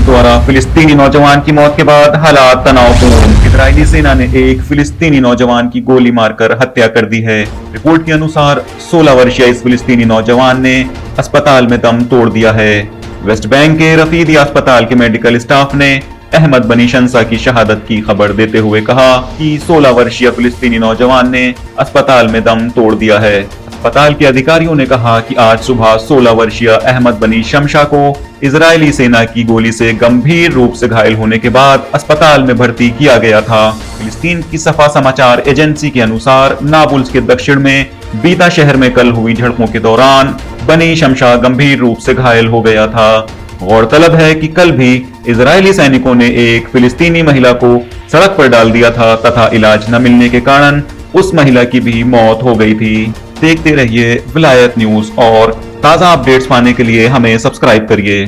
द्वारा फिलिस्तीनी नौजवान की मौत के बाद हालात तनावपूर्ण। इजरायली सेना ने एक फिलिस्तीनी नौजवान की गोली मारकर हत्या कर दी है। रिपोर्ट के अनुसार 16 वर्षीय इस फिलिस्तीनी नौजवान ने अस्पताल में दम तोड़ दिया है। वेस्ट बैंक के रफीदी अस्पताल के मेडिकल स्टाफ ने अहमद बनी शंसा की शहादत की खबर देते हुए कहा कि 16 वर्षीय फिलिस्तीनी नौजवान ने अस्पताल में दम तोड़ दिया है। अस्पताल के अधिकारियों ने कहा कि आज सुबह 16 वर्षीय अहमद बनी शमशा को इजरायली सेना की गोली से गंभीर रूप से घायल होने के बाद अस्पताल में भर्ती किया गया था। फिलिस्तीन की सफा समाचार एजेंसी के अनुसार नाबुल्स के दक्षिण में बीता शहर में कल हुई झड़पों के दौरान बनी शमशा गंभीर रूप से घायल हो गया था। गौरतलब है कि कल भी इजरायली सैनिकों ने एक फिलिस्तीनी महिला को सड़क पर डाल दिया था तथा इलाज न मिलने के कारण उस महिला की भी मौत हो गई थी। देखते रहिए विलायत न्यूज और ताजा अपडेट्स पाने के लिए हमें सब्सक्राइब करिए।